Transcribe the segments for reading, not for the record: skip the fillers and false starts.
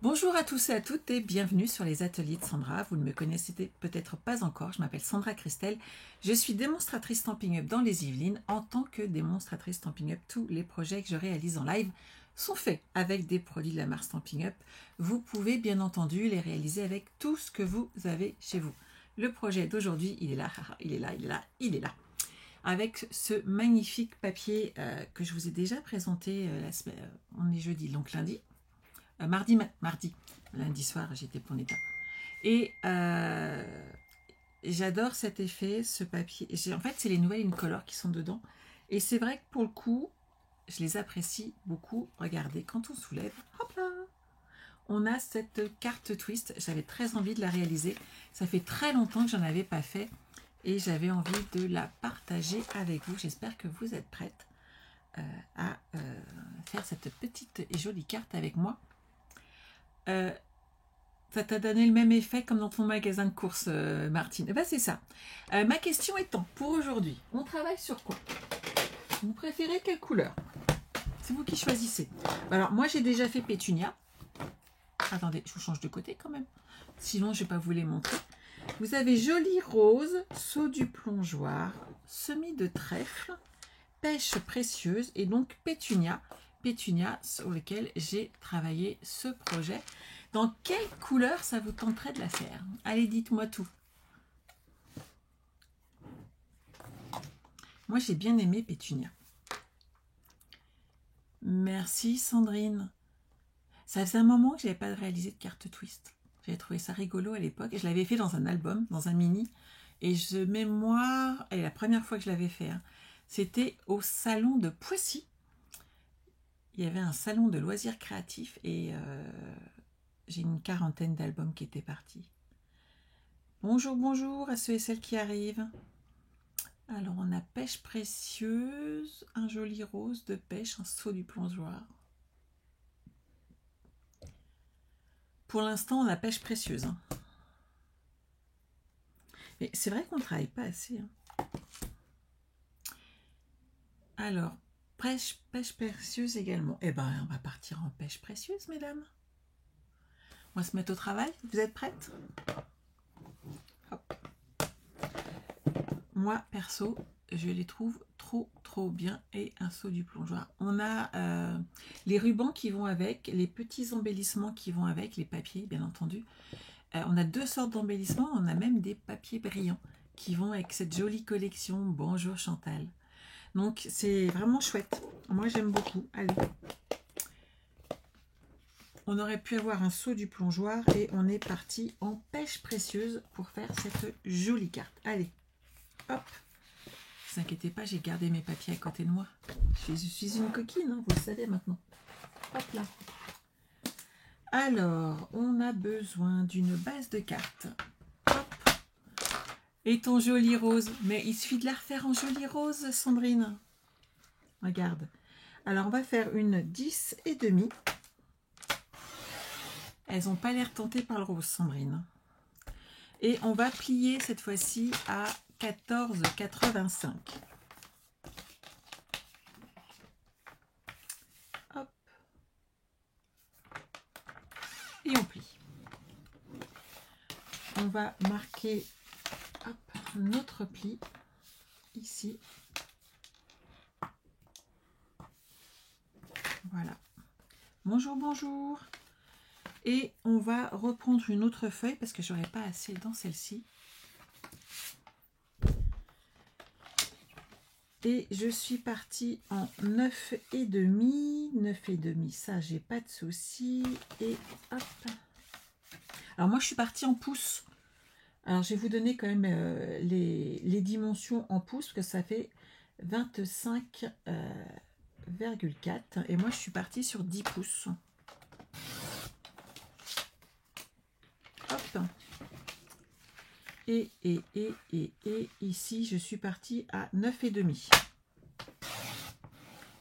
Bonjour à tous et à toutes et bienvenue sur les ateliers de Sandra. Vous ne me connaissez peut-être pas encore, je m'appelle Sandra Christel. Je suis démonstratrice Stampin' Up dans les Yvelines. En tant que démonstratrice Stampin' Up, tous les projets que je réalise en live sont faits avec des produits de la marque Stampin' Up. Vous pouvez bien entendu les réaliser avec tout ce que vous avez chez vous. Le projet d'aujourd'hui, il est là, il est là, il est là, il est là. Avec ce magnifique papier que je vous ai déjà présenté la semaine, on est jeudi, donc lundi. Mardi, lundi soir, j'étais pour l'état. Et j'adore cet effet, ce papier. En fait, c'est les nouvelles Incolor qui sont dedans. Et c'est vrai que pour le coup, je les apprécie beaucoup. Regardez, quand on soulève, hop là, on a cette carte twist. J'avais très envie de la réaliser. Ça fait très longtemps que j'en avais pas fait. Et j'avais envie de la partager avec vous. J'espère que vous êtes prêtes à faire cette petite et jolie carte avec moi. Ça t'a donné le même effet comme dans ton magasin de courses, Martine. Eh ben, c'est ça. Ma question étant, pour aujourd'hui, on travaille sur quoi? Vous préférez quelle couleur? C'est vous qui choisissez. Alors, moi, j'ai déjà fait pétunia. Attendez, je vous change de côté quand même. Sinon, je ne vais pas vous les montrer. Vous avez joli rose, saut du plongeoir, semis de trèfle, pêche précieuse et donc pétunia. Pétunia sur lequel j'ai travaillé ce projet. Dans quelle couleur ça vous tenterait de la faire? Allez, dites-moi tout. Moi, j'ai bien aimé Pétunia. Merci Sandrine. Ça faisait un moment que je n'avais pas réalisé de carte twist. J'avais trouvé ça rigolo à l'époque et je l'avais fait dans un album, dans un mini. Et je mémoire, et la première fois que je l'avais fait, c'était au salon de Poissy. Il y avait un salon de loisirs créatifs et j'ai une quarantaine d'albums qui étaient partis. Bonjour, bonjour à ceux et celles qui arrivent. Alors, on a pêche précieuse, un joli rose de pêche, un saut du plongeoir. Pour l'instant, on a pêche précieuse. Mais c'est vrai qu'on ne travaille pas assez. Alors, pêche précieuse également. Eh ben, on va partir en pêche précieuse, mesdames. On va se mettre au travail. Vous êtes prêtes? Hop. Moi, perso, je les trouve trop bien. Et un saut du plongeoir. On a les rubans qui vont avec, les petits embellissements qui vont avec, les papiers, bien entendu. On a deux sortes d'embellissements. On a même des papiers brillants qui vont avec cette jolie collection. Bonjour Chantal. Donc, c'est vraiment chouette. Moi, j'aime beaucoup. Allez. On aurait pu avoir un saut du plongeoir et on est parti en pêche précieuse pour faire cette jolie carte. Allez, hop. Ne vous inquiétez pas, j'ai gardé mes papiers à côté de moi. Je suis une coquine, hein, vous le savez maintenant. Hop là. Alors, on a besoin d'une base de cartes. Hop. Et ton joli rose. Mais il suffit de la refaire en joli rose, Sandrine. Regarde. Alors, on va faire une 10 et demi. Elles n'ont pas l'air tentées par le rose, Sandrine. Et on va plier cette fois-ci à 14,85. Hop. Et on plie. On va marquer hop, notre pli ici. Voilà. Bonjour, bonjour. Et on va reprendre une autre feuille parce que j'aurai pas assez dans celle-ci. Et je suis partie en 9,5. 9,5, ça, j'ai pas de souci. Et hop. Alors moi, je suis partie en pouces. Alors, je vais vous donner quand même les dimensions en pouces, parce que ça fait 25,4. Et moi, je suis partie sur 10 pouces. Hop. Et ici, je suis partie à 9,5.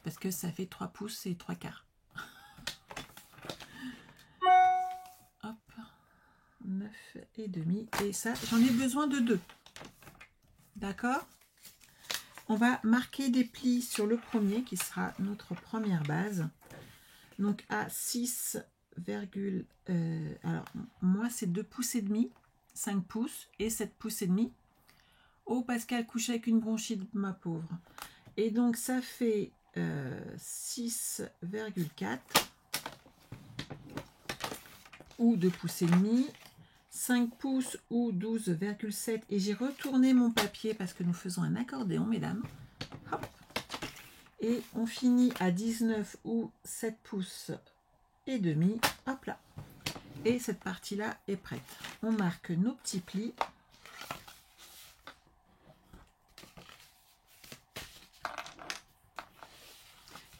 Parce que ça fait 3 pouces et 3 quarts. Hop. 9,5. Et ça, j'en ai besoin de 2. D'accord? On va marquer des plis sur le premier, qui sera notre première base. Donc à 6,25. alors moi c'est 2 pouces et demi, 5 pouces et 7 pouces et demi. Oh Pascal, couche avec une bronchite, ma pauvre. Et donc ça fait 6,4 ou 2 pouces et demi, 5 pouces ou 12,7. Et j'ai retourné mon papier parce que nous faisons un accordéon, mesdames. Hop. Et on finit à 19 ou 7 pouces et demi. Hop là. Et cette partie-là est prête. On marque nos petits plis.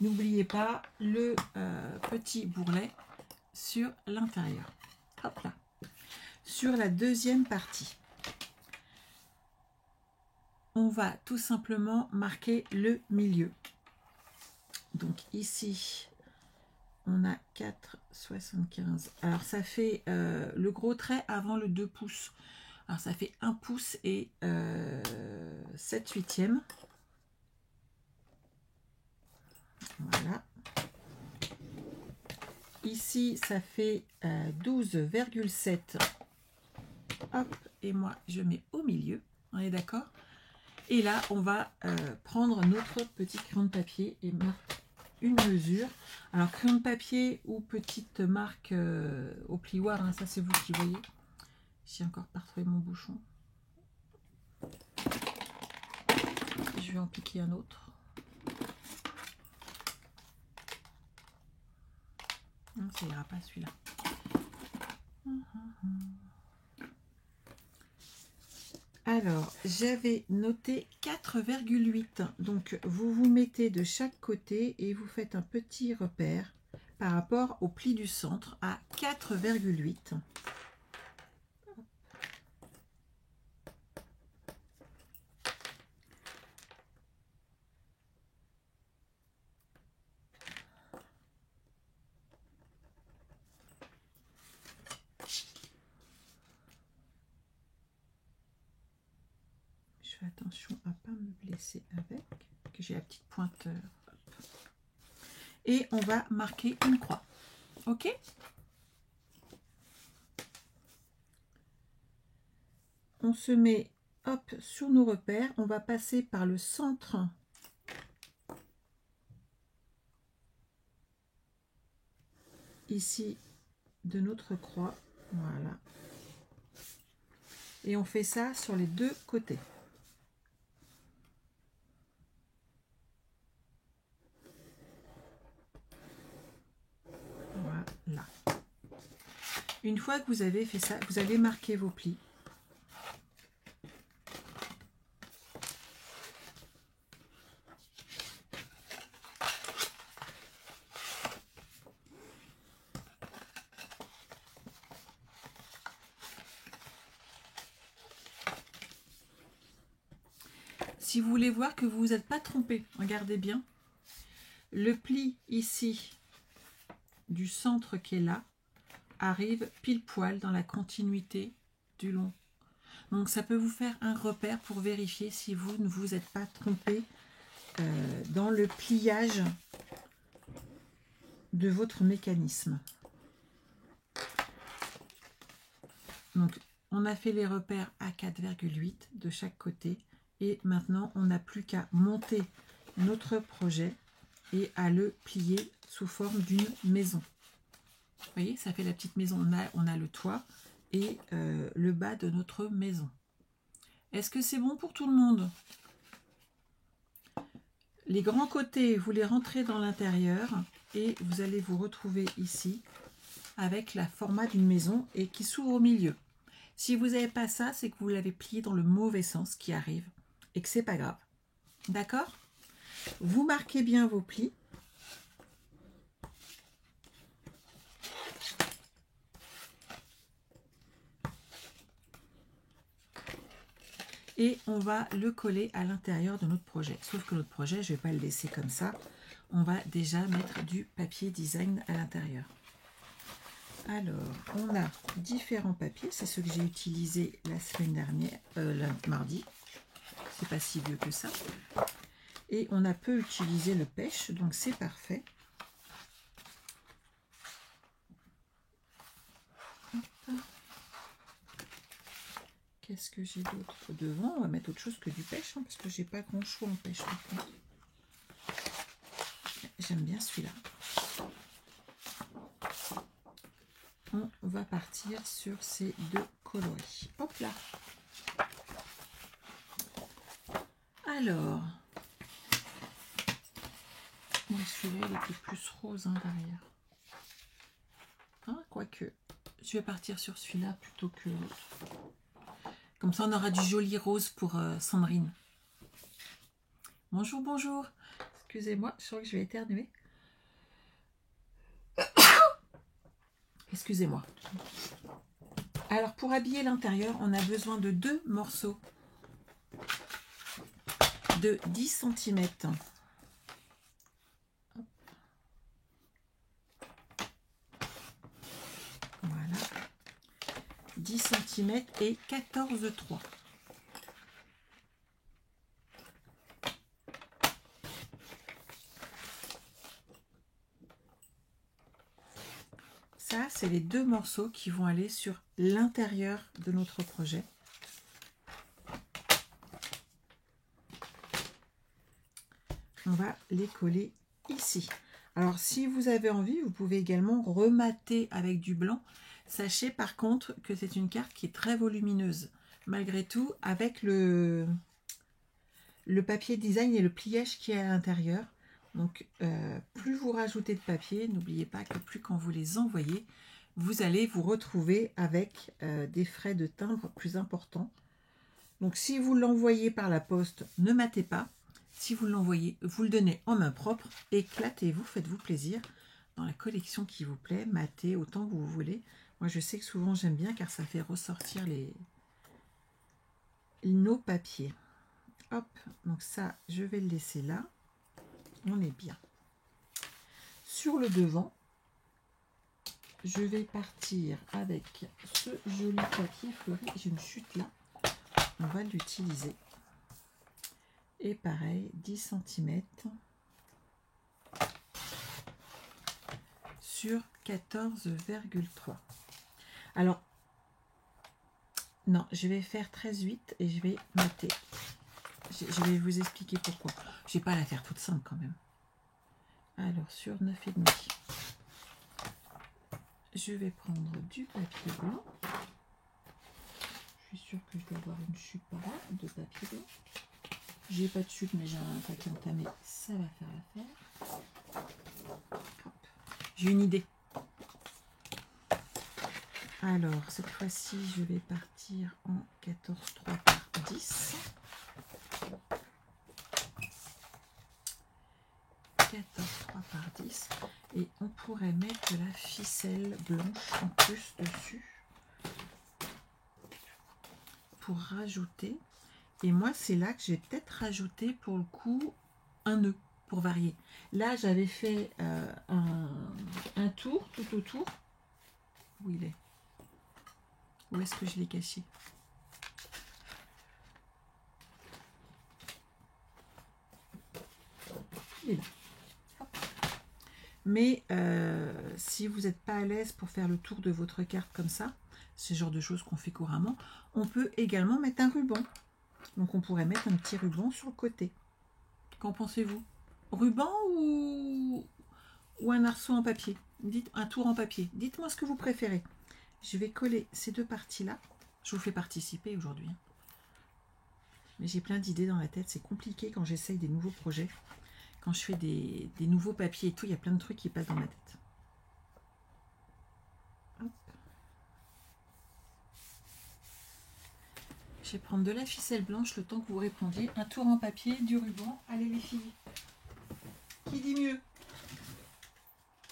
N'oubliez pas le petit bourrelet sur l'intérieur. Hop là. Sur la deuxième partie, on va tout simplement marquer le milieu. Donc ici, on a 4,75. Alors ça fait le gros trait avant le 2 pouces. Alors ça fait 1 pouce et 7/8. Voilà. Ici, ça fait 12,7. Hop, et moi, je mets au milieu. On est d'accord? Et là, on va prendre notre petit crayon de papier et marquer une mesure. Alors, crayon de papier ou petite marque au plioir, hein, ça c'est vous qui voyez. J'ai encore pas retrouvé mon bouchon. Je vais en piquer un autre. Non, ça ira pas celui-là. Alors, j'avais noté 4,8. Donc, vous vous mettez de chaque côté et vous faites un petit repère par rapport au pli du centre à 4,8. Je fais attention à ne pas me blesser avec, que j'ai la petite pointe. Et on va marquer une croix. Ok? On se met, hop, sur nos repères. On va passer par le centre ici de notre croix. Voilà. Et on fait ça sur les deux côtés. Voilà. Une fois que vous avez fait ça, vous allez marquer vos plis. Si vous voulez voir que vous vous êtes pas trompé, regardez bien. Le pli ici du centre qui est là arrive pile poil dans la continuité du long. Donc ça peut vous faire un repère pour vérifier si vous ne vous êtes pas trompé dans le pliage de votre mécanisme. Donc on a fait les repères à 4,8 de chaque côté et maintenant on n'a plus qu'à monter notre projet et à le plier sous forme d'une maison. Vous voyez, ça fait la petite maison. On a le toit et le bas de notre maison. Est-ce que c'est bon pour tout le monde? Les grands côtés, vous les rentrez dans l'intérieur et vous allez vous retrouver ici avec la format d'une maison et qui s'ouvre au milieu. Si vous n'avez pas ça, c'est que vous l'avez plié dans le mauvais sens qui arrive et que c'est pas grave. D'accord? Vous marquez bien vos plis. Et on va le coller à l'intérieur de notre projet. Sauf que notre projet, je ne vais pas le laisser comme ça. On va déjà mettre du papier design à l'intérieur. Alors, on a différents papiers. C'est ceux que j'ai utilisés la semaine dernière, mardi. C'est pas si vieux que ça. Et on a peu utilisé le pêche, donc c'est parfait. Qu'est-ce que j'ai d'autre devant? On va mettre autre chose que du pêche, hein, parce que j'ai pas grand choix en pêche. J'aime bien celui-là. On va partir sur ces deux coloris. Hop là. Alors, bon, celui-là, il était plus rose hein, derrière. Hein, quoique, je vais partir sur celui-là plutôt que l'autre. Comme ça, on aura du joli rose pour Sandrine. Bonjour, bonjour. Excusez-moi, je crois que je vais éternuer. Excusez-moi. Alors, pour habiller l'intérieur, on a besoin de 2 morceaux de 10 cm. Voilà. 10 cm et 14,3. Ça, c'est les 2 morceaux qui vont aller sur l'intérieur de notre projet. On va les coller ici. Alors, si vous avez envie, vous pouvez également remater avec du blanc. Sachez par contre que c'est une carte qui est très volumineuse. Malgré tout, avec le papier design et le pliage qui est à l'intérieur. Donc, plus vous rajoutez de papier, n'oubliez pas que plus quand vous les envoyez, vous allez vous retrouver avec des frais de timbre plus importants. Donc, si vous l'envoyez par la poste, ne matez pas. Si vous l'envoyez, vous le donnez en main propre, éclatez-vous, faites-vous plaisir dans la collection qui vous plaît, matez autant que vous voulez. Moi, je sais que souvent, j'aime bien car ça fait ressortir nos papiers. Hop, donc ça, je vais le laisser là. On est bien. Sur le devant, je vais partir avec ce joli papier fleuri. J'ai une chute là. On va l'utiliser. Et pareil, 10 cm sur 14,3. Alors, non, je vais faire 13,8 et je vais mater. Je vais vous expliquer pourquoi. Je ne vais pas la faire toute simple quand même. Alors, sur 9,5, je vais prendre du papier blanc. Je suis sûre que je dois avoir une chute par là de papier blanc. J'ai pas de chute, mais j'ai un paquet entamé, ça va faire l'affaire. J'ai une idée. Alors, cette fois-ci, je vais partir en 14,3 par 10. 14,3 par 10. Et on pourrait mettre de la ficelle blanche en plus dessus pour rajouter. Et moi, c'est là que j'ai peut-être rajouté pour le coup un nœud pour varier. Là, j'avais fait un tour tout autour. Où il est? Où est-ce que je l'ai caché? Il est là. Hop. Mais si vous n'êtes pas à l'aise pour faire le tour de votre carte comme ça, ce genre de choses qu'on fait couramment, on peut également mettre un ruban. Donc on pourrait mettre un petit ruban sur le côté. Qu'en pensez-vous? Ruban ou un arceau en papier? Dites un tour en papier. Dites-moi ce que vous préférez. Je vais coller ces deux parties-là. Je vous fais participer aujourd'hui. Mais j'ai plein d'idées dans la tête. C'est compliqué quand j'essaye des nouveaux projets. Quand je fais des nouveaux papiers et tout, il y a plein de trucs qui passent dans ma tête. Hop. Je vais prendre de la ficelle blanche le temps que vous répondiez. Un tour en papier, du ruban. Allez les filles. Qui dit mieux?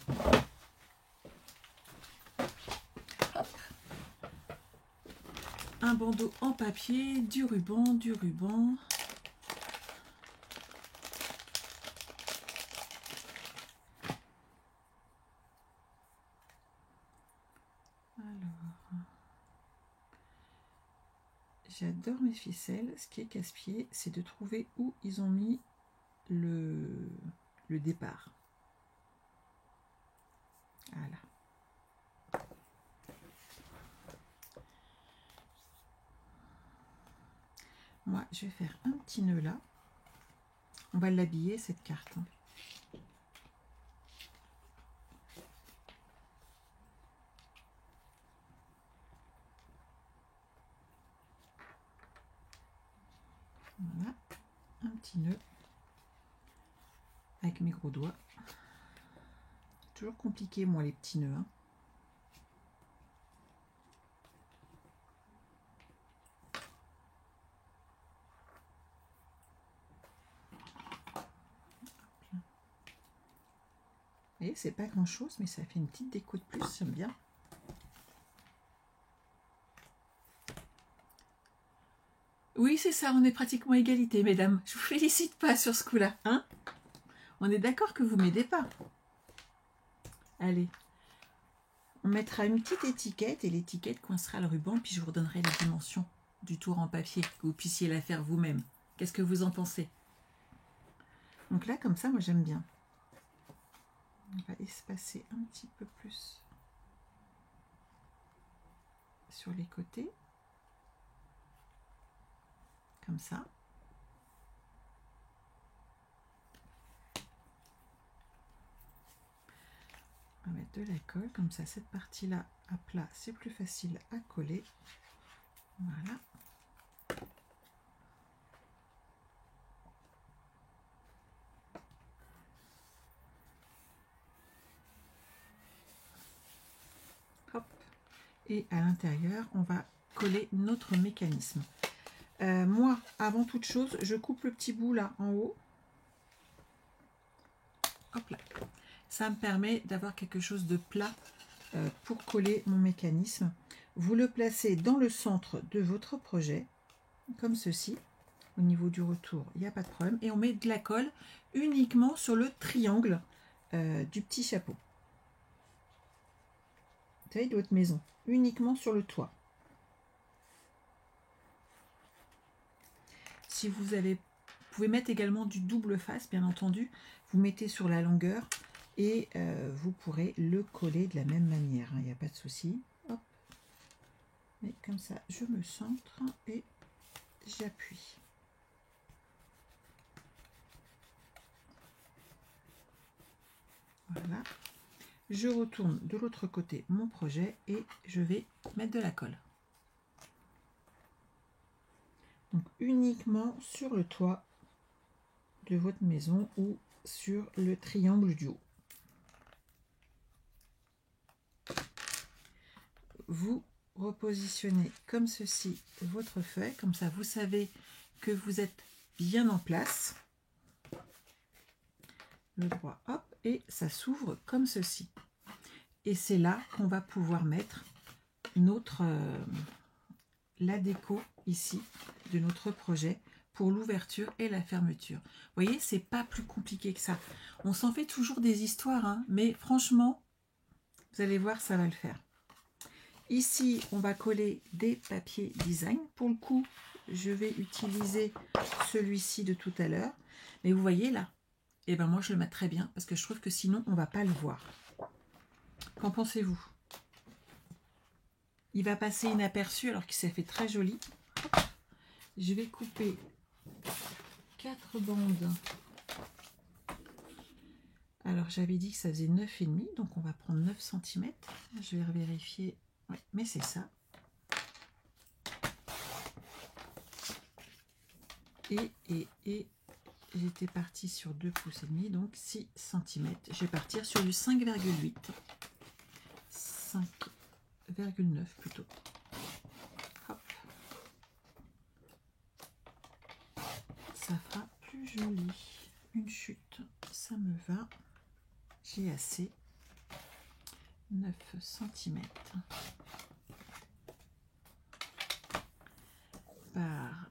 Hop. Un bandeau en papier, du ruban, du ruban. J'adore mes ficelles. Ce qui est casse-pied, c'est de trouver où ils ont mis le départ. Voilà. moi je vais faire un petit nœud là. On va l'habiller cette carte. Voilà, un petit nœud avec mes gros doigts. Toujours compliqué moi les petits nœuds. Hein. Vous voyez, c'est pas grand chose, mais ça fait une petite déco de plus, j'aime bien. Oui, c'est ça, on est pratiquement à égalité, mesdames. Je vous félicite pas sur ce coup-là, hein? On est d'accord que vous m'aidez pas. Allez, on mettra une petite étiquette et l'étiquette coincera le ruban, puis je vous redonnerai les dimensions du tour en papier, que vous puissiez la faire vous-même. Qu'est-ce que vous en pensez? Donc là, comme ça, moi j'aime bien. On va espacer un petit peu plus sur les côtés. Comme ça. On va mettre de la colle, comme ça cette partie-là à plat, c'est plus facile à coller. Voilà. Hop. Et à l'intérieur, on va coller notre mécanisme. Moi, avant toute chose, je coupe le petit bout là en haut. Hop là. Ça me permet d'avoir quelque chose de plat pour coller mon mécanisme. Vous le placez dans le centre de votre projet, comme ceci. Au niveau du retour, il n'y a pas de problème. Et on met de la colle uniquement sur le triangle du petit chapeau. Vous savez, de votre maison. Uniquement sur le toit. Si vous avez, vous pouvez mettre également du double face, bien entendu. Vous mettez sur la longueur et vous pourrez le coller de la même manière. Il n'y a pas de souci. Hop. Et comme ça, je me centre et j'appuie. Voilà. Je retourne de l'autre côté mon projet et je vais mettre de la colle. Donc uniquement sur le toit de votre maison ou sur le triangle du haut. Vous repositionnez comme ceci votre feuille, comme ça vous savez que vous êtes bien en place. Le droit, hop, et ça s'ouvre comme ceci. Et c'est là qu'on va pouvoir mettre notre la déco ici de notre projet pour l'ouverture et la fermeture. Vous voyez, c'est pas plus compliqué que ça. On s'en fait toujours des histoires, hein, mais franchement, vous allez voir, ça va le faire. Ici, on va coller des papiers design. Pour le coup, je vais utiliser celui-ci de tout à l'heure. Mais vous voyez là, et ben moi je le mets très bien parce que je trouve que sinon on va pas le voir. Qu'en pensez-vous? Il va passer inaperçu alors qu'il s'est fait très joli. Je vais couper 4 bandes. Alors j'avais dit que ça faisait 9,5, donc on va prendre 9 cm. Je vais vérifier. Oui, mais c'est ça. Et j'étais partie sur 2,5 pouces, donc 6 cm. Je vais partir sur du 5,8. 5,9 plutôt. Hop. Ça fera plus joli. Une chute, ça me va. J'ai assez. 9 cm par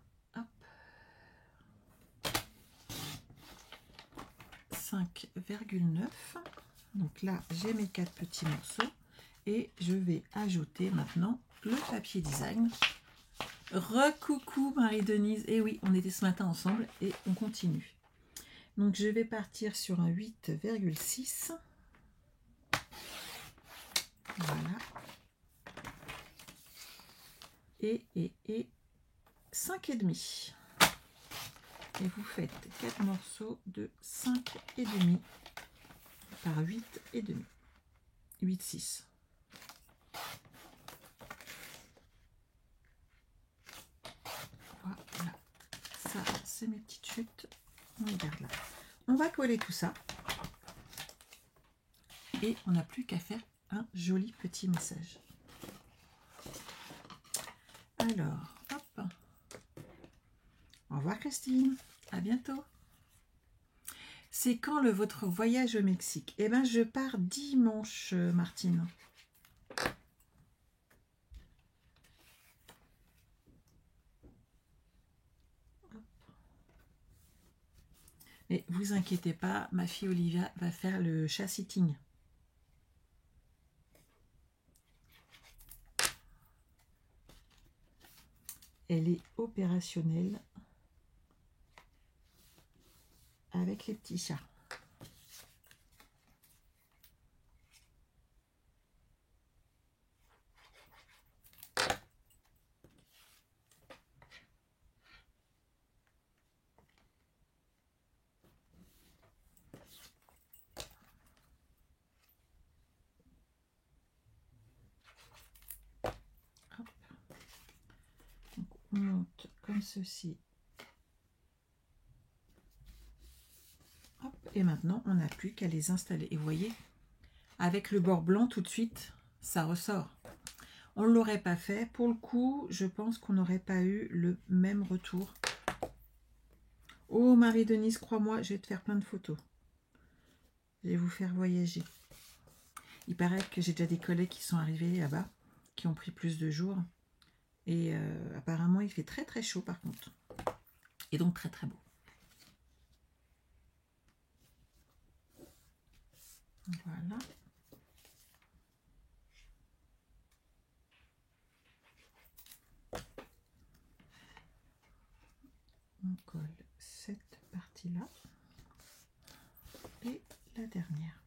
5,9. Donc là, j'ai mes 4 petits morceaux et je vais ajouter maintenant le papier design. Recoucou Marie-Denise. Et oui, on était ce matin ensemble et on continue. Donc je vais partir sur un 8,6. Voilà. Et 5,5. et vous faites 4 morceaux de 5,5 par 8,5. 8,6. Voilà, ça c'est mes petites chutes, on les garde là. On va coller tout ça et on n'a plus qu'à faire un joli petit message. Alors, hop. Au revoir Christine, à bientôt. C'est quand votre voyage au Mexique? Eh bien, je pars dimanche, Martine. Mais vous inquiétez pas, ma fille Olivia va faire le chat-sitting. Elle est opérationnelle avec les petits chats. Hop. Donc, on monte comme ceci. Hop. Et maintenant, on n'a plus qu'à les installer. Et vous voyez, avec le bord blanc tout de suite, ça ressort. On ne l'aurait pas fait. Pour le coup, je pense qu'on n'aurait pas eu le même retour. Oh Marie-Denise, crois-moi, je vais te faire plein de photos. Je vais vous faire voyager. Il paraît que j'ai déjà des collègues qui sont arrivés là-bas, qui ont pris plus de jours. Et apparemment, il fait très très chaud par contre. Et donc très très beau. Voilà. On colle cette partie-là. Et la dernière.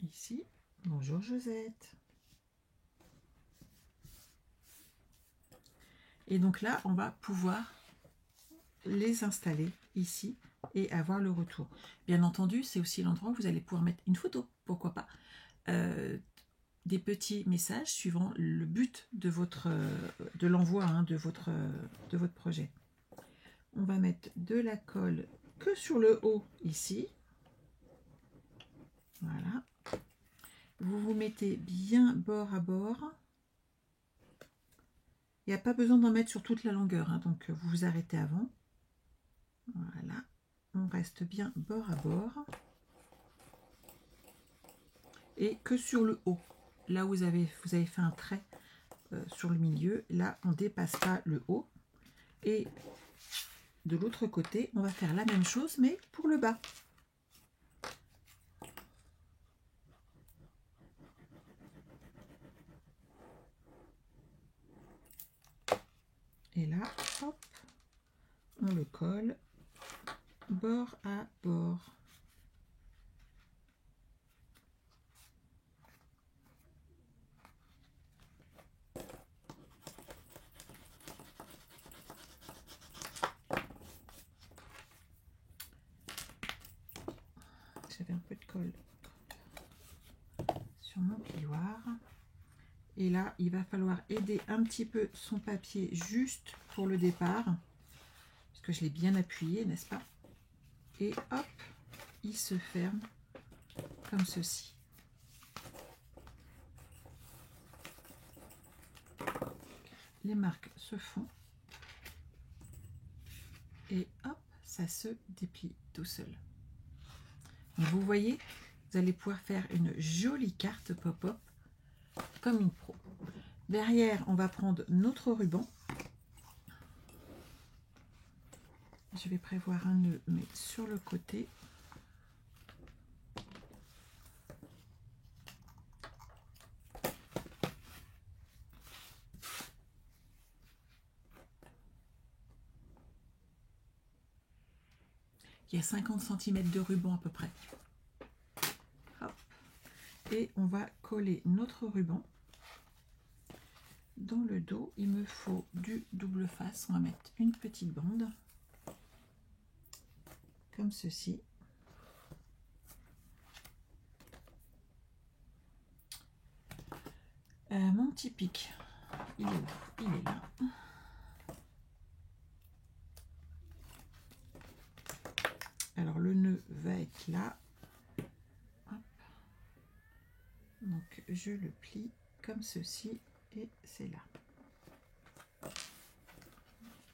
Ici. Bonjour Josette. Et donc là, on va pouvoir les installer ici et avoir le retour. Bien entendu, c'est aussi l'endroit où vous allez pouvoir mettre une photo, pourquoi pas. Des petits messages suivant le but de l'envoi de votre projet. On va mettre de la colle que sur le haut ici. Voilà. Vous vous mettez bien bord à bord. Il n'y a pas besoin d'en mettre sur toute la longueur, hein, donc vous vous arrêtez avant. Voilà. On reste bien bord à bord. Et que sur le haut. Là où vous avez fait un trait sur le milieu, là on ne dépasse pas le haut. Et de l'autre côté, on va faire la même chose, mais pour le bas. Et là, hop, on le colle bord à bord. J'avais un peu de colle sur mon plioir. Et là, il va falloir aider un petit peu son papier juste pour le départ. Parce que je l'ai bien appuyé, n'est-ce pas? Et hop, il se ferme comme ceci. Les marques se font. Et hop, ça se déplie tout seul. Donc vous voyez, vous allez pouvoir faire une jolie carte pop-up comme une pro. Derrière, on va prendre notre ruban. Je vais prévoir un nœud, mais sur le côté. Il y a 50 cm de ruban à peu près. Hop. Et on va coller notre ruban dans le dos, il me faut du double face. On va mettre une petite bande, comme ceci. Mon petit pic, il est où? Il est là. Alors le nœud va être là. Hop. Donc je le plie comme ceci et c'est là.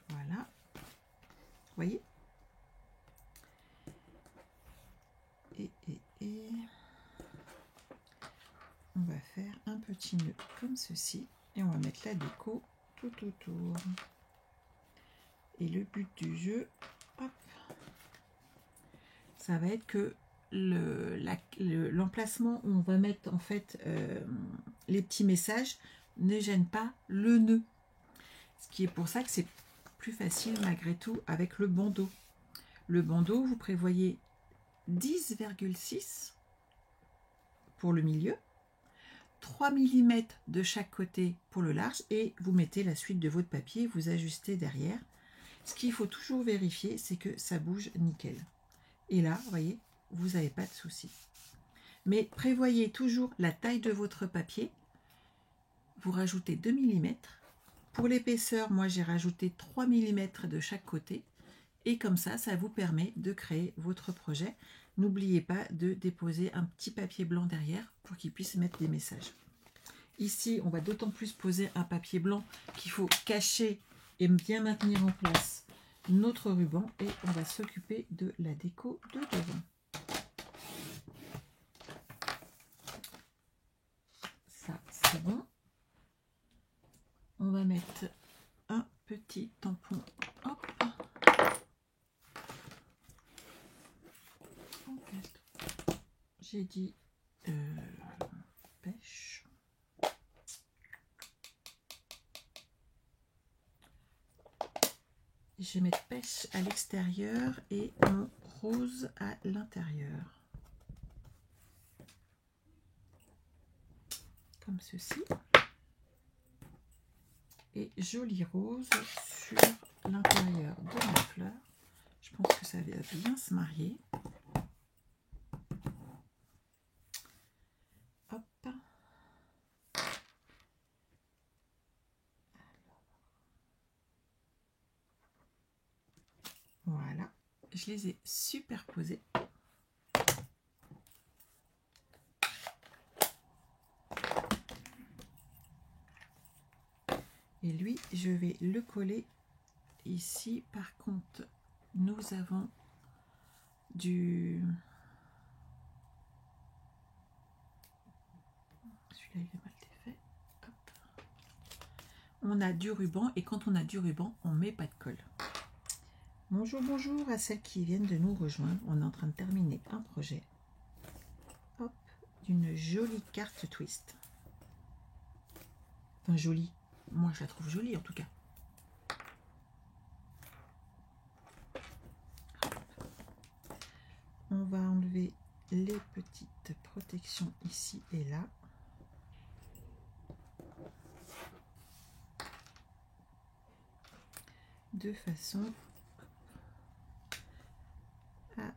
Voilà. Vous voyez? Et on va faire un petit nœud comme ceci et on va mettre la déco tout autour. Et le but du jeu, hop, ça va être que l'emplacement où on va mettre en fait les petits messages ne gêne pas le nœud. Ce qui est pour ça que c'est plus facile malgré tout avec le bandeau. Le bandeau, vous prévoyez 10,6 pour le milieu, 3 mm de chaque côté pour le large et vous mettez la suite de votre papier, vous ajustez derrière. Ce qu'il faut toujours vérifier, c'est que ça bouge nickel. Et là, vous voyez, vous n'avez pas de souci. Mais prévoyez toujours la taille de votre papier. Vous rajoutez 2 mm. Pour l'épaisseur, moi j'ai rajouté 3 mm de chaque côté. Et comme ça, ça vous permet de créer votre projet. N'oubliez pas de déposer un petit papier blanc derrière pour qu'il puisse mettre des messages. Ici, on va d'autant plus poser un papier blanc qu'il faut cacher et bien maintenir en place notre ruban. Et on va s'occuper de la déco de devant. Ça, c'est bon. On va mettre un petit tampon. Hop. J'ai dit pêche. Je vais mettre pêche à l'extérieur et mon rose à l'intérieur. Comme ceci. Et joli rose sur l'intérieur de ma fleur. Je pense que ça va bien se marier. Hop. Voilà. Je les ai superposés. Et lui, je vais le coller ici. Par contre, nous avons du... Celui-là, il est mal défait. Hop. On a du ruban et quand on a du ruban, on met pas de colle. Bonjour, bonjour à celles qui viennent de nous rejoindre. On est en train de terminer un projet. Hop, d'une jolie carte twist. Enfin, jolie. Moi, je la trouve jolie en tout cas. On va enlever les petites protections ici et là. De façon à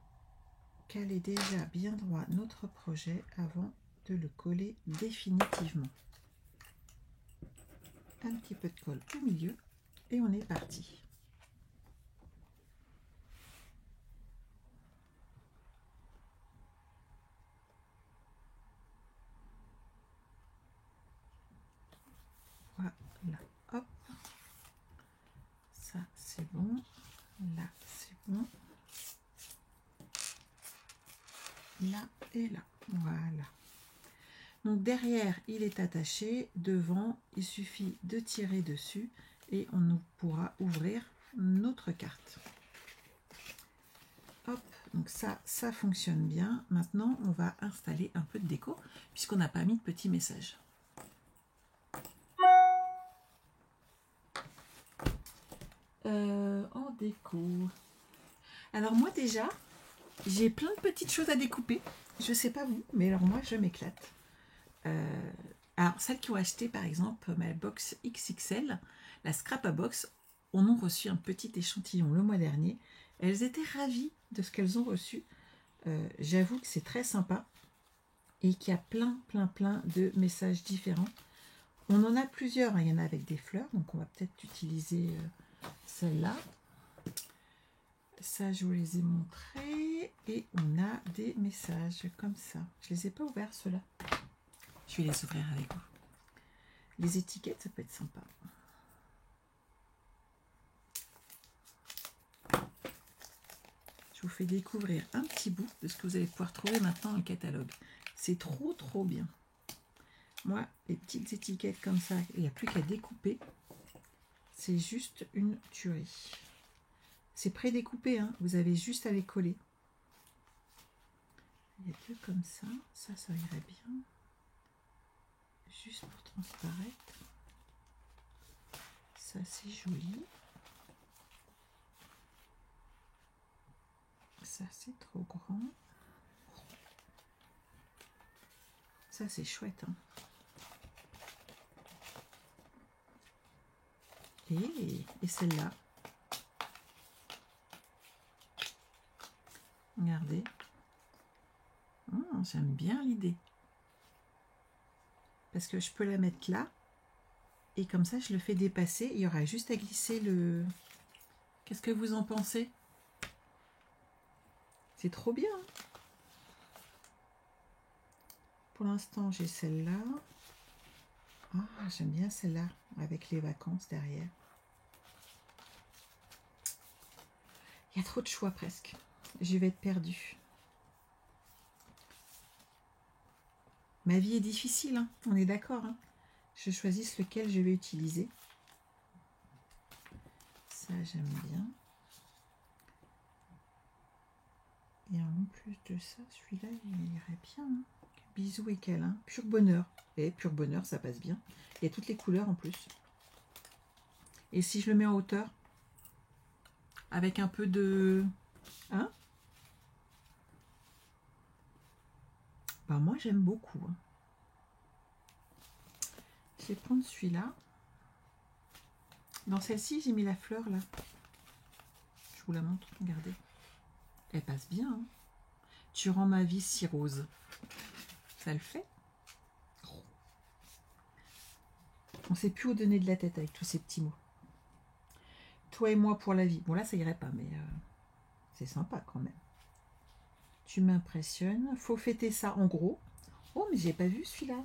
caler déjà bien droit notre projet avant de le coller définitivement. Un petit peu de colle au milieu et on est parti. Voilà, hop, ça c'est bon, là c'est bon, là et là, voilà. Donc derrière il est attaché, devant il suffit de tirer dessus et on nous pourra ouvrir notre carte. Hop, donc ça fonctionne bien. Maintenant on va installer un peu de déco puisqu'on n'a pas mis de petits messages. En déco, alors moi déjà j'ai plein de petites choses à découper. Je sais pas vous, mais alors moi je m'éclate. Alors, celles qui ont acheté, par exemple, ma box XXL, la Scrap a Box, en ont reçu un petit échantillon le mois dernier. Elles étaient ravies de ce qu'elles ont reçu. J'avoue que c'est très sympa et qu'il y a plein de messages différents. On en a plusieurs, hein. Il y en a avec des fleurs, donc on va peut-être utiliser celle-là. Ça, je vous les ai montrés. Et on a des messages comme ça. Je les ai pas ouverts, ceux-là. Je vais les ouvrir avec vous. Les étiquettes, ça peut être sympa. Je vous fais découvrir un petit bout de ce que vous allez pouvoir trouver maintenant dans le catalogue. C'est trop bien. Moi, les petites étiquettes comme ça, il n'y a plus qu'à découper. C'est juste une tuerie. C'est pré-découpé, hein. Vous avez juste à les coller. Il y a deux comme ça. Ça irait bien. Juste pour transparaître. Ça, c'est joli. Ça, c'est trop grand. Ça, c'est chouette, hein. Et celle-là. Regardez. J'aime bien l'idée. Parce que je peux la mettre là. Et comme ça, je le fais dépasser. Il y aura juste à glisser le... Qu'est-ce que vous en pensez? C'est trop bien. Pour l'instant, j'ai celle-là. Ah, j'aime bien celle-là, avec les vacances derrière. Il y a trop de choix presque. Je vais être perdue. Ma vie est difficile, hein, on est d'accord. Hein. Je choisis lequel je vais utiliser. Ça, j'aime bien. Et en plus de ça, celui-là, il irait bien. Hein. Bisous et câlin. Pur bonheur. Et pur bonheur, ça passe bien. Il y a toutes les couleurs en plus. Et si je le mets en hauteur, avec un peu de... Hein? Ben moi, j'aime beaucoup. Hein. Je vais prendre celui-là. Dans celle-ci, j'ai mis la fleur, là. Je vous la montre, regardez. Elle passe bien. Hein. Tu rends ma vie si rose. Ça le fait. On ne sait plus où donner de la tête avec tous ces petits mots. Toi et moi pour la vie. Bon, là, ça irait pas, mais c'est sympa quand même. Tu m'impressionnes. Faut fêter ça en gros. Oh, mais j'ai pas vu celui-là.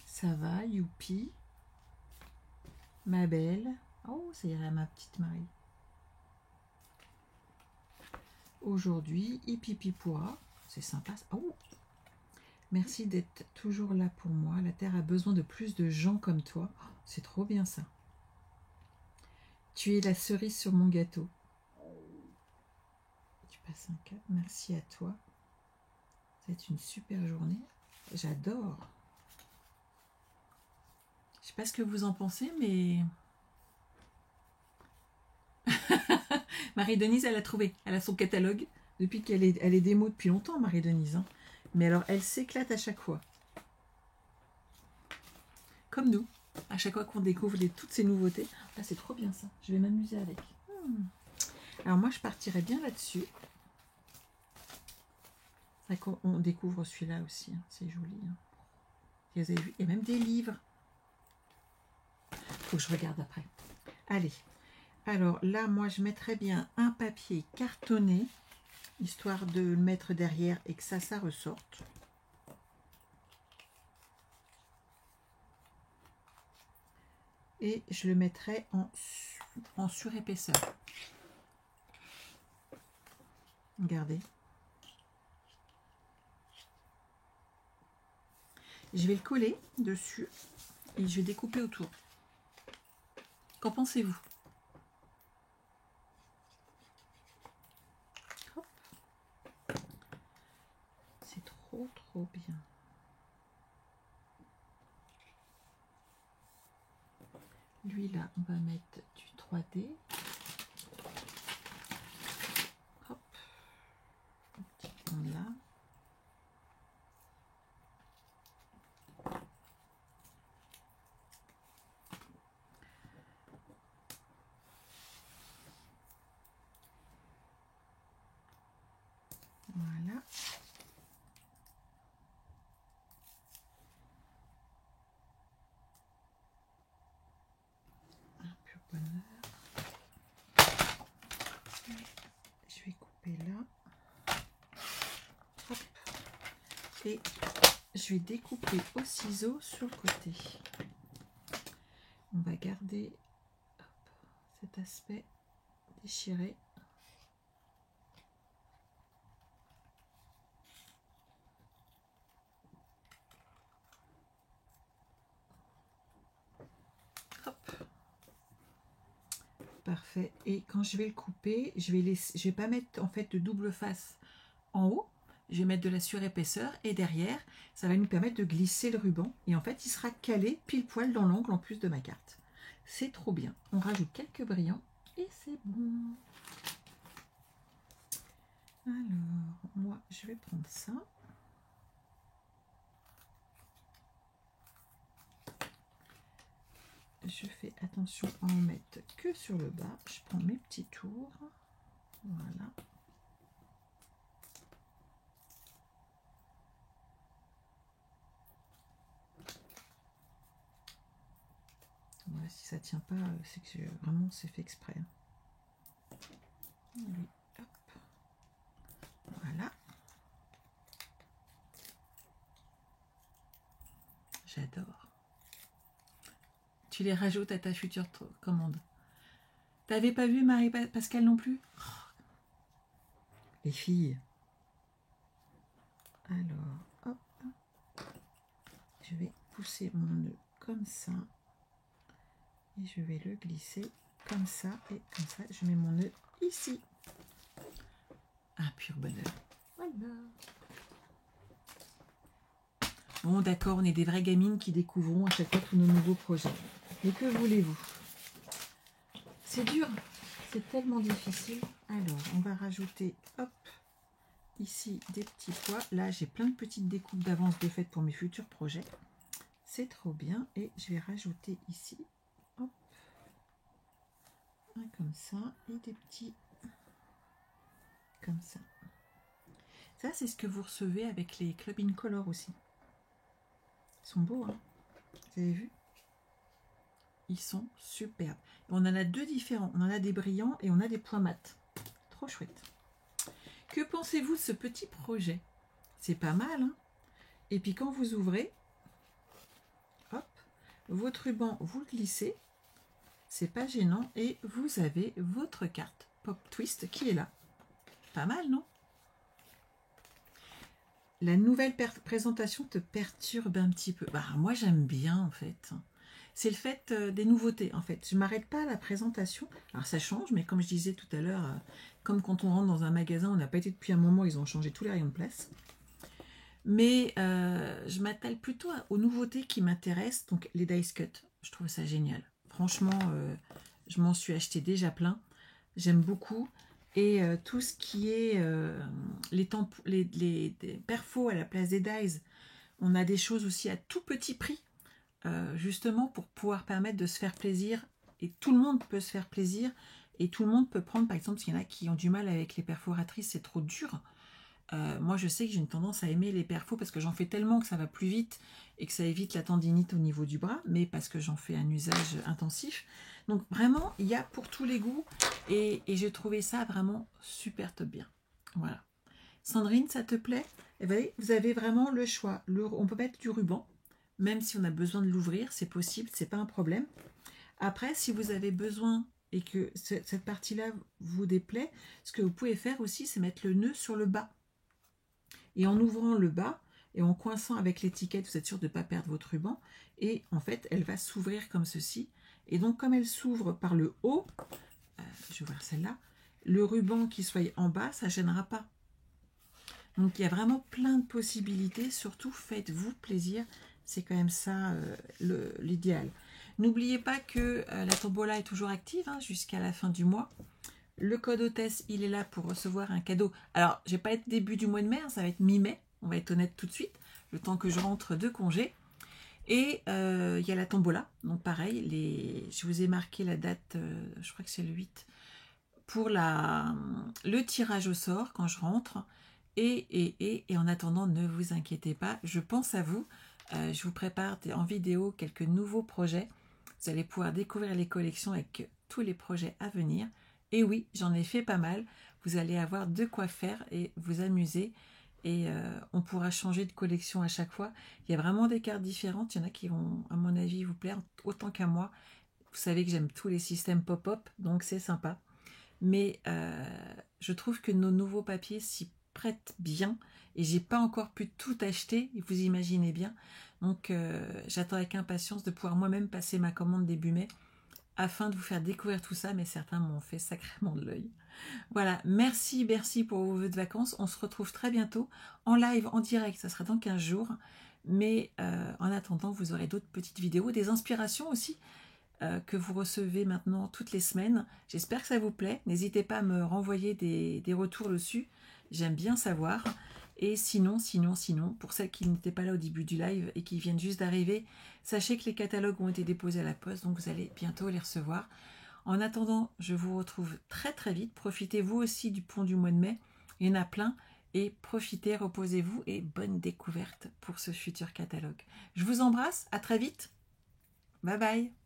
Ça va, youpi. Ma belle. Oh, ça irait à ma petite Marie. Aujourd'hui, hippipipouah. C'est sympa. Oh, merci d'être toujours là pour moi. La Terre a besoin de plus de gens comme toi. Oh, c'est trop bien ça. Tu es la cerise sur mon gâteau. Tu passes un cap. Merci à toi. C'est une super journée. J'adore. Je sais pas ce que vous en pensez, mais... Marie-Denise, elle a trouvé. Elle a son catalogue depuis qu'elle est démo depuis longtemps, Marie-Denise. Hein. Mais alors, elle s'éclate à chaque fois. Comme nous. À chaque fois qu'on découvre toutes ces nouveautés. Là, c'est trop bien ça. Je vais m'amuser avec. Alors moi, je partirais bien là-dessus. On découvre celui-là aussi. Hein. C'est joli. Hein. Vous avez vu, il y a même des livres. Faut que je regarde après. Allez. Alors là, moi, je mettrais bien un papier cartonné, histoire de le mettre derrière et que ça ressorte. Et je le mettrai en surépaisseur. Regardez. Je vais le coller dessus et je vais découper autour. Qu'en pensez-vous? C'est trop bien. Lui là, on va mettre du 3D. Hop. Un petit point là. Voilà. Un pur bonheur. Je vais couper là. Hop. Et je vais découper au ciseau sur le côté. On va garder cet aspect déchiré. Hop. Parfait. Et quand je vais le couper, je vais pas mettre en fait de double face en haut. Je vais mettre de la surépaisseur et derrière, ça va nous permettre de glisser le ruban. Et en fait, il sera calé pile poil dans l'angle en plus de ma carte. C'est trop bien. On rajoute quelques brillants et c'est bon. Alors, moi, je vais prendre ça. Je fais attention à en mettre que sur le bas. Je prends mes petits tours. Voilà. Voilà, si ça tient pas, c'est que vraiment c'est fait exprès. Allez, hop. Voilà. J'adore. Tu les rajoutes à ta future commande. T'avais pas vu Marie-Pascale non plus? Les filles. Alors, hop. Je vais pousser mon nœud comme ça. Et je vais le glisser comme ça. Et comme ça, je mets mon nœud ici. Un pur bonheur. Voilà. Bon, d'accord, on est des vraies gamines qui découvrons à chaque fois tous nos nouveaux projets. Mais que voulez-vous? C'est dur. C'est tellement difficile. Alors, on va rajouter, hop, ici des petits pois. Là, j'ai plein de petites découpes d'avance de fait pour mes futurs projets. C'est trop bien. Et je vais rajouter ici, hop, un comme ça et des petits comme ça. Ça, c'est ce que vous recevez avec les Club in Color aussi. Ils sont beaux, hein? Vous avez vu? Ils sont superbes. On en a deux différents. On en a des brillants et on a des points mat. Trop chouette. Que pensez-vous de ce petit projet? C'est pas mal, hein? Et puis quand vous ouvrez, hop, votre ruban, vous le glissez. C'est pas gênant. Et vous avez votre carte Pop Twist qui est là. Pas mal, non? La nouvelle présentation te perturbe un petit peu. Bah, moi, j'aime bien, en fait. C'est le fait des nouveautés, en fait. Je ne m'arrête pas à la présentation. Alors, ça change, mais comme je disais tout à l'heure, comme quand on rentre dans un magasin, on n'a pas été depuis un moment, ils ont changé tous les rayons de place. Mais je m'attelle plutôt aux nouveautés qui m'intéressent. Donc, les Dice Cut, je trouve ça génial. Franchement, je m'en suis acheté déjà plein. J'aime beaucoup. Et tout ce qui est les perfos à la place des dies, on a des choses aussi à tout petit prix, justement pour pouvoir permettre de se faire plaisir. Et tout le monde peut se faire plaisir. Et tout le monde peut prendre, par exemple, s'il y en a qui ont du mal avec les perforatrices, c'est trop dur. Moi, je sais que j'ai une tendance à aimer les perfos parce que j'en fais tellement que ça va plus vite et que ça évite la tendinite au niveau du bras, mais parce que j'en fais un usage intensif. Donc vraiment, il y a pour tous les goûts et j'ai trouvé ça vraiment super top bien. Voilà. Sandrine, ça te plaît? Eh bien, vous avez vraiment le choix. On peut mettre du ruban, même si on a besoin de l'ouvrir, c'est possible, c'est pas un problème. Après, si vous avez besoin et que cette partie-là vous déplaît, ce que vous pouvez faire aussi, c'est mettre le nœud sur le bas. Et en ouvrant le bas et en coinçant avec l'étiquette, vous êtes sûr de ne pas perdre votre ruban. Et en fait, elle va s'ouvrir comme ceci. Et donc, comme elle s'ouvre par le haut, je vais ouvrir celle-là, le ruban qui soit en bas, ça ne gênera pas. Donc, il y a vraiment plein de possibilités. Surtout, faites-vous plaisir. C'est quand même ça l'idéal. N'oubliez pas que la tombola est toujours active jusqu'à la fin du mois. Le code hôtesse, il est là pour recevoir un cadeau. Alors, je vais pas être début du mois de mai, ça va être mi-mai. On va être honnête tout de suite, le temps que je rentre de congé. Et il y a la tombola. Donc pareil, je vous ai marqué la date, je crois que c'est le 8, pour le tirage au sort quand je rentre. Et en attendant, ne vous inquiétez pas, je pense à vous. Je vous prépare en vidéo quelques nouveaux projets. Vous allez pouvoir découvrir les collections avec tous les projets à venir. Et oui, j'en ai fait pas mal. Vous allez avoir de quoi faire et vous amuser. Et on pourra changer de collection à chaque fois. Il y a vraiment des cartes différentes. Il y en a qui vont, à mon avis, vous plaire autant qu'à moi. Vous savez que j'aime tous les systèmes pop-up, donc c'est sympa. Mais je trouve que nos nouveaux papiers s'y prêtent bien. Et j'ai pas encore pu tout acheter, vous imaginez bien. Donc j'attends avec impatience de pouvoir moi-même passer ma commande début mai afin de vous faire découvrir tout ça, mais certains m'ont fait sacrément de l'œil. Voilà, merci pour vos vœux de vacances. On se retrouve très bientôt en live, en direct, ça sera dans 15 jours. Mais en attendant, vous aurez d'autres petites vidéos, des inspirations aussi que vous recevez maintenant toutes les semaines. J'espère que ça vous plaît. N'hésitez pas à me renvoyer des retours dessus. J'aime bien savoir. Et sinon, pour celles qui n'étaient pas là au début du live et qui viennent juste d'arriver, sachez que les catalogues ont été déposés à la poste, donc vous allez bientôt les recevoir. En attendant, je vous retrouve très très vite. Profitez vous aussi du pont du mois de mai. Il y en a plein. Et profitez, reposez-vous et bonne découverte pour ce futur catalogue. Je vous embrasse, à très vite. Bye bye.